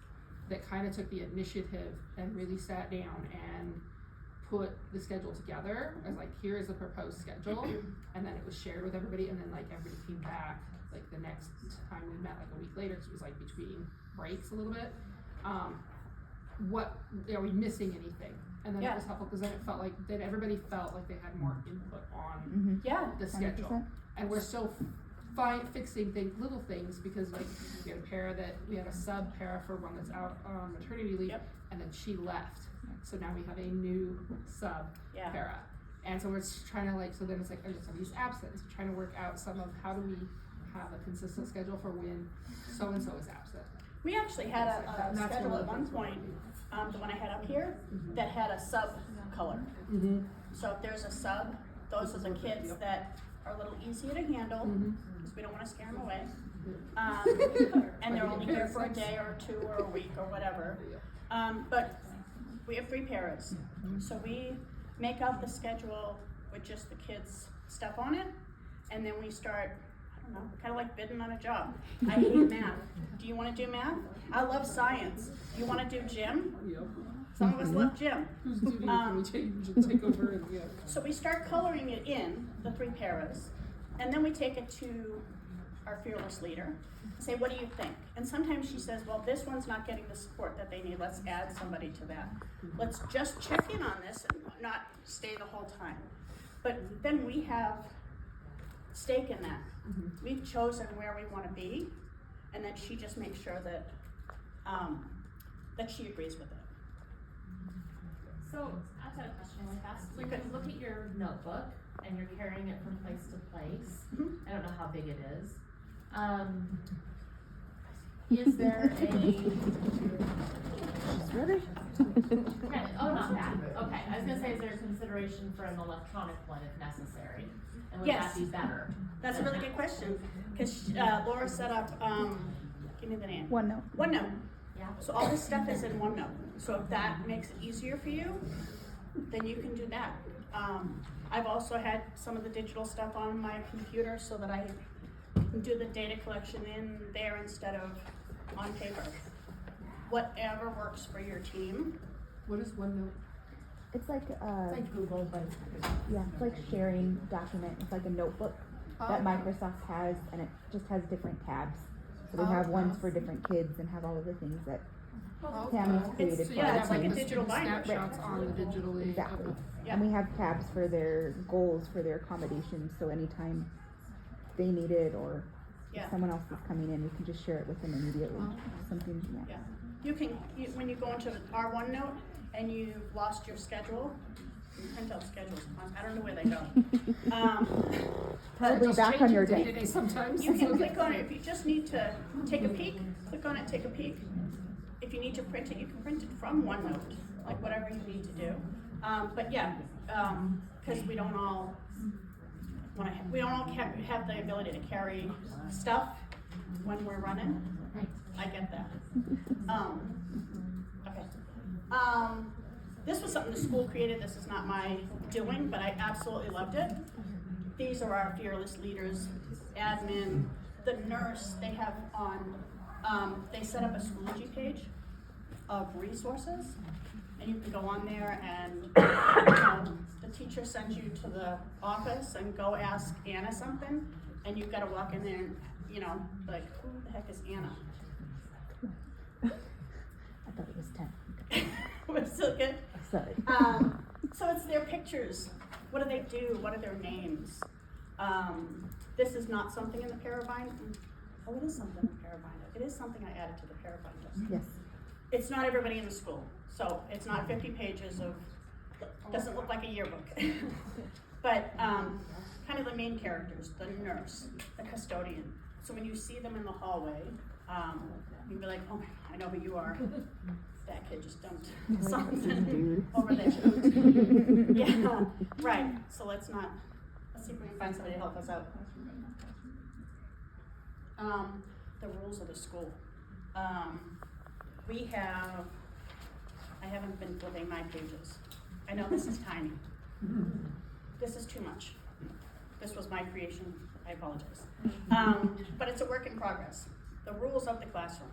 that kind of took the initiative and really sat down and put the schedule together as like, here is the proposed schedule, and then it was shared with everybody, and then like everybody came back like the next time we met, like a week later, because it was like between breaks a little bit. Are we missing anything? And then Yeah. it was helpful, because then it felt like, then everybody felt like they had more input on Yeah. the schedule. And we're still fixing little things, because like, we had a sub para for one that's out on maternity leave, Yep. and then she left. So now we have a new sub Yeah. para. And so we're just trying to like, so then it's like, there's somebody's absent, trying to work out some of how do we have a consistent schedule for when so-and-so is absent. We actually had a And that's schedule one at of the one things. point, the one I had up here, that had a sub color. So if there's a sub, those are the kids that are a little easier to handle, because we don't wanna scare them away. And they're only here for a day or 2 or a week or whatever. But we have 3 paras. So we make out the schedule with just the kids' stuff on it, and then we start, I don't know, kind of like bidding on a job. I hate math. Do you wanna do math? I love science. Do you wanna do gym? Some of us love gym. Whose duty can we take over and, yeah. So we start coloring it in, the 3 paras, and then we take it to our fearless leader, say, what do you think? And sometimes she says, well, this one's not getting the support that they need, let's add somebody to that. Let's just check in on this and not stay the whole time. But then we have stake in that. We've chosen where we wanna be, and then she just makes sure that, that she agrees with it. So, I've got a question really fast. When Okay. you look at your notebook and you're carrying it from place to place, Mhm. I don't know how big it is there a, She's ready. oh, not that, okay, I was gonna say, is there a consideration for an electronic one if necessary? And would Yes. that be better? That's a really good question, cause Laura set up, give me the name. OneNote. OneNote. Yeah? So all this stuff is in OneNote. So if that makes it easier for you, then you can do that. I've also had some of the digital stuff on my computer so that I can do the data collection in there instead of on paper. Whatever works for your team. What is OneNote? It's like It's like Google, but yeah, it's like sharing document. It's like a notebook that Microsoft has, and it just has different tabs. So they have ones for different kids and have all of the things that Tammy's created for yeah, our it's like a team. digital binder. Snapshots on the digitally. Exactly. Yeah. And we have tabs for their goals, for their accommodations, so anytime they need it or Yeah. if someone else is coming in, we can just share it with them immediately. Something, yeah. Yeah. You can, when you go into our OneNote and you've lost your schedule, you print out schedules. I don't know where they go. Probably back on your desk. Day-to-day sometimes. You can click on it, if you just need to take a peek, click on it, take a peek. If you need to print it, you can print it from OneNote, like whatever you need to do. But yeah, cause we don't all have the ability to carry stuff when we're running. I get that. Okay. This was something the school created, this is not my doing, but I absolutely loved it. These are our fearless leaders, admin, the nurse, they have on, they set up a Schoology page of resources, and you can go on there and, the teacher sends you to the office and go ask Anna something, and you've gotta walk in there and, like, who the heck is Anna? I thought it was 10. Was still good? Sorry. So it's their pictures. What do they do? What are their names? This is not something in the Parabinder. Oh, it is something in the Parabinder. It is something I added to the Parabinder. Yes. It's not everybody in the school, so it's not 50 pages of, doesn't look like a yearbook. But kind of the main characters, the nurse, the custodian. So when you see them in the hallway, you'll be like, oh my God, I know who you are. That kid just dumped something over there. Yeah, right, so let's see if we can find somebody to help us out. The rules of the school. I haven't been flipping my pages. I know this is tiny. This is too much. This was my creation, I apologize. But it's a work in progress. The rules of the classroom.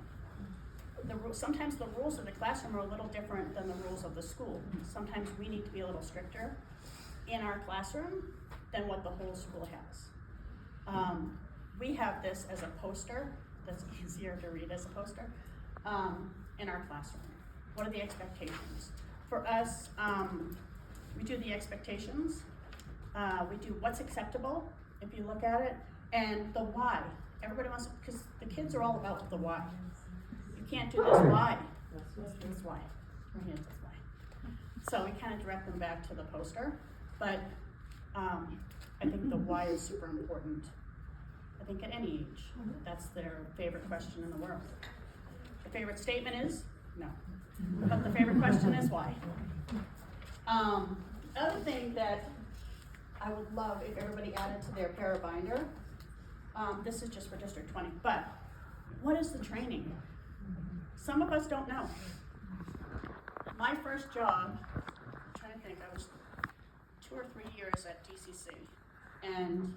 Sometimes the rules of the classroom are a little different than the rules of the school. Sometimes we need to be a little stricter in our classroom than what the whole school has. We have this as a poster, that's easier to read as a poster, in our classroom. What are the expectations? For us, we do the expectations, we do what's acceptable, if you look at it, and the why. Everybody wants to, because the kids are all about the why. You can't do this, why? This why. Here's this why. So we kind of direct them back to the poster, but I think the why is super important. I think at any age, that's their favorite question in the world. The favorite statement is no, but the favorite question is why. Other thing that I would love if everybody added to their Parabinder, this is just for District 20, but what is the training? Some of us don't know. My first job, I'm trying to think, I was 2 or 3 years at DCC, and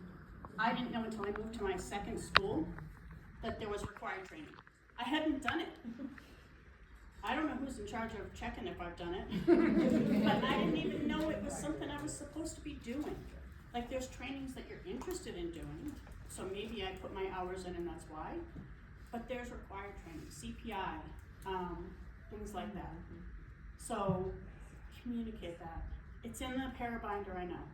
I didn't know until I moved to my second school that there was required training. I hadn't done it. I don't know who's in charge of checking if I've done it, but I didn't even know it was something I was supposed to be doing. Like, there's trainings that you're interested in doing, so maybe I put my hours in and that's why, but there's required training, CPI, things like that. So communicate that. It's in the Parabinder, I know.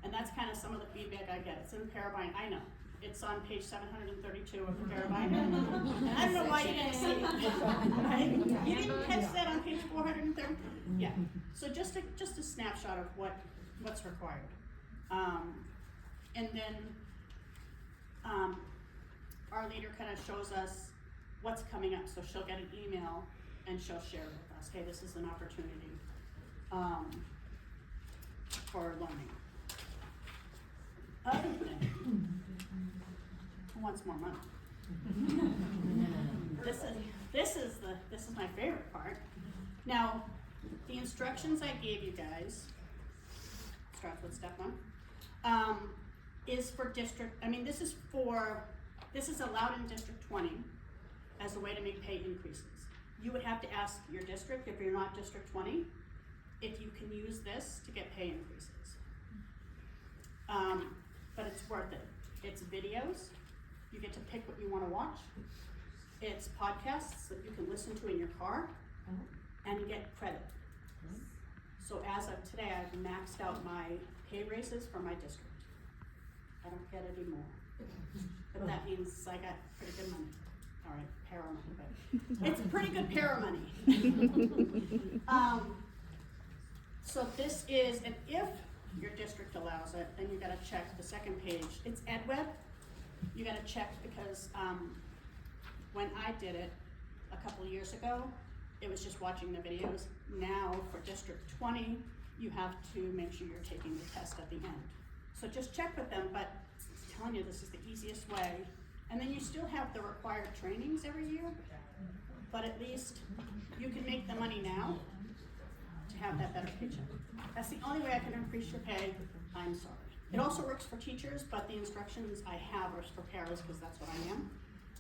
And that's kind of some of the feedback I get. It's in the Parabinder, I know. it's on page 732 of the Parabinder. And I don't know why you didn't see it. Right? You didn't catch that on page 430? Yeah, so just a snapshot of what's required. And then, our leader kind of shows us what's coming up, so she'll get an email and she'll share with us, hey, this is an opportunity, for learning. Other thing, who wants more money? This is my favorite part. Now, the instructions I gave you guys, starts with step 1, is for this is allowed in District 20 as a way to make pay increases. You would have to ask your district, if you're not District 20, if you can use this to get pay increases. But it's worth it. It's videos, you get to pick what you wanna watch. It's podcasts that you can listen to in your car and get credit. So as of today, I've maxed out my pay raises for my district. I don't get any more. But that means I got pretty good money. All right, para money, but it's pretty good para money. So this is, and if your district allows it, then you gotta check the second page. It's EdWeb. You gotta check because when I did it a couple of years ago, it was just watching the videos. Now for District 20, you have to make sure you're taking the test at the end. So just check with them, but I'm telling you, this is the easiest way. And then you still have the required trainings every year, but at least you can make the money now to have that better paycheck. That's the only way I can increase your pay. I'm sorry. It also works for teachers, but the instructions I have are for paras because that's what I am.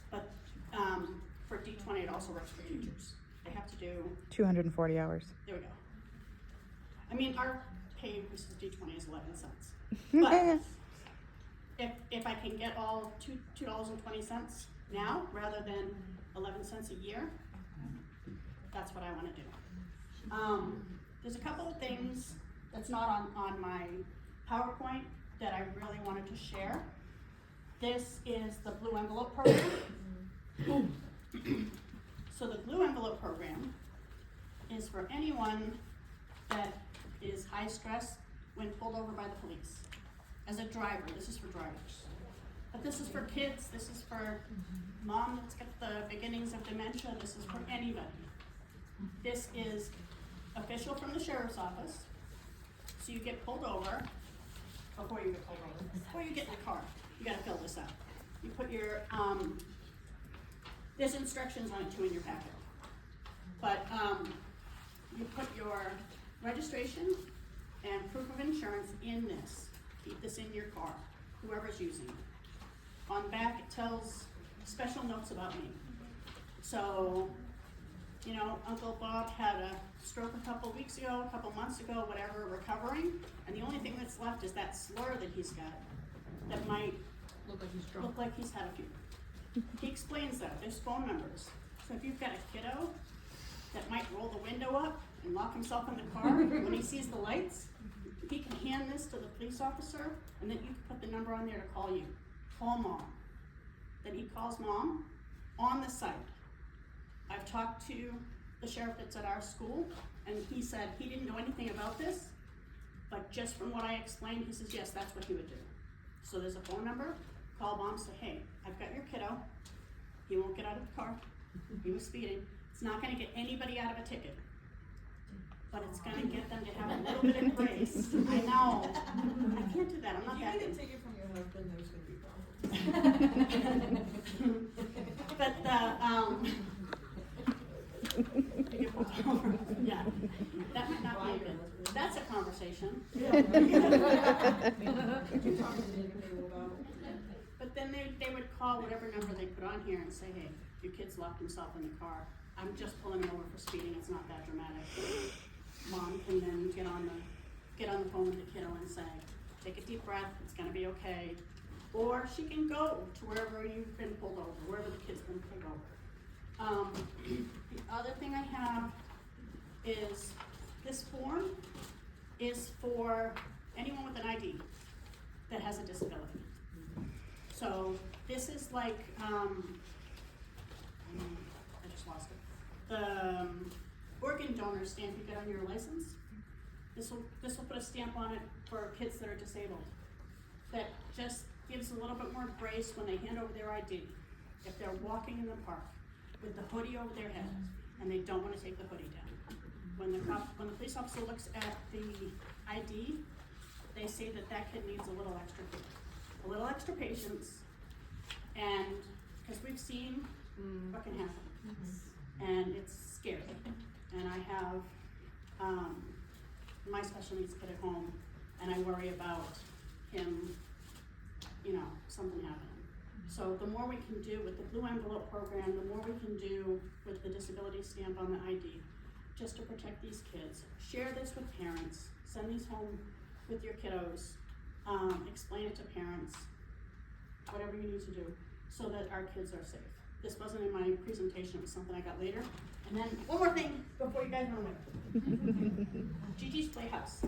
But for D20, it also works for teachers. They have to do 240 hours. There we go. I mean, our pay increase for D20 is 11 cents. But if I can get all $2.20 now rather than 11 cents a year, that's what I want to do. There's a couple of things that's not on my PowerPoint that I really wanted to share. This is the Blue Envelope Program. So the Blue Envelope Program is for anyone that is high stress when pulled over by the police. As a driver, this is for drivers. But this is for kids, this is for mom that's got the beginnings of dementia, this is for anybody. This is official from the sheriff's office. So you get pulled over, before you get in the car, you gotta fill this out. You put your, there's instructions on it too in your packet. But you put your registration and proof of insurance in this. Keep this in your car, whoever's using it. On the back it tells special notes about me. So, you know, Uncle Bob had a stroke a couple weeks ago, a couple months ago, whatever, recovering, and the only thing that's left is that slur that he's got that might Look like he's drunk. look like he's had a few. He explains that, there's phone numbers. So if you've got a kiddo that might roll the window up and lock himself in the car, when he sees the lights, he can hand this to the police officer and then you can put the number on there to call you. Call mom. Then he calls mom on the site. I've talked to the sheriff that's at our school and he said he didn't know anything about this, but just from what I explained, he says, yes, that's what he would do. So there's a phone number, call mom, say, hey, I've got your kiddo, he won't get out of the car, he was speeding. It's not gonna get anybody out of a ticket, but it's gonna get them to have a little bit of grace. I know, I can't do that, I'm not that If you good. get a ticket from your husband, there's gonna be problems. But yeah, that might not be good. That's a conversation. But then they would call whatever number they put on here and say, hey, your kid's locked himself in the car. I'm just pulling him over for speeding, it's not that dramatic. Mom can then get on the phone with the kiddo and say, take a deep breath, it's gonna be okay. Or she can go to wherever you've been pulled over, wherever the kid's been pulled over. The other thing I have is this form is for anyone with an ID that has a disability. So this is like, I just lost it. The organ donor stamp you get on your license. This will put a stamp on it for kids that are disabled. That just gives a little bit more grace when they hand over their ID. If they're walking in the park with the hoodie over their head and they don't want to take the hoodie down. When the police officer looks at the ID, they say that kid needs a little extra care, a little extra patience, and because we've seen what can happen, and it's scary. And I have my special needs kid at home, and I worry about him, something happening. So the more we can do with the Blue Envelope program, the more we can do with the disability stamp on the ID, just to protect these kids. Share this with parents, send these home with your kiddos, explain it to parents, whatever you need to do, so that our kids are safe. This wasn't in my presentation, it was something I got later. And then, one more thing before you guys run away. Gigi's Playhouse.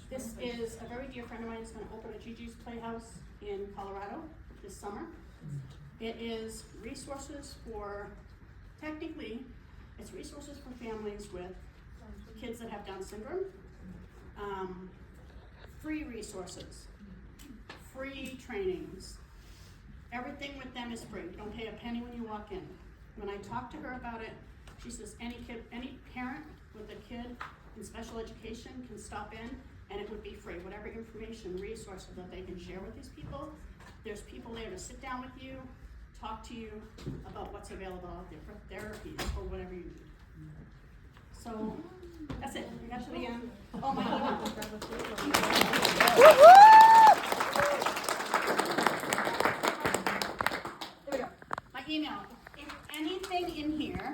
This is a very dear friend of mine is gonna open a Gigi's Playhouse in Colorado this summer. It is resources for, technically, it's resources for families with kids that have Down syndrome. Free resources, free trainings. Everything with them is free. You don't pay a penny when you walk in. When I talked to her about it, she says any parent with a kid in special education can stop in and it would be free. Whatever information, resources that they can share with these people, there's people there to sit down with you, talk to you about what's available out there for therapies or whatever you need. So, that's it. We got to the end. Oh my God.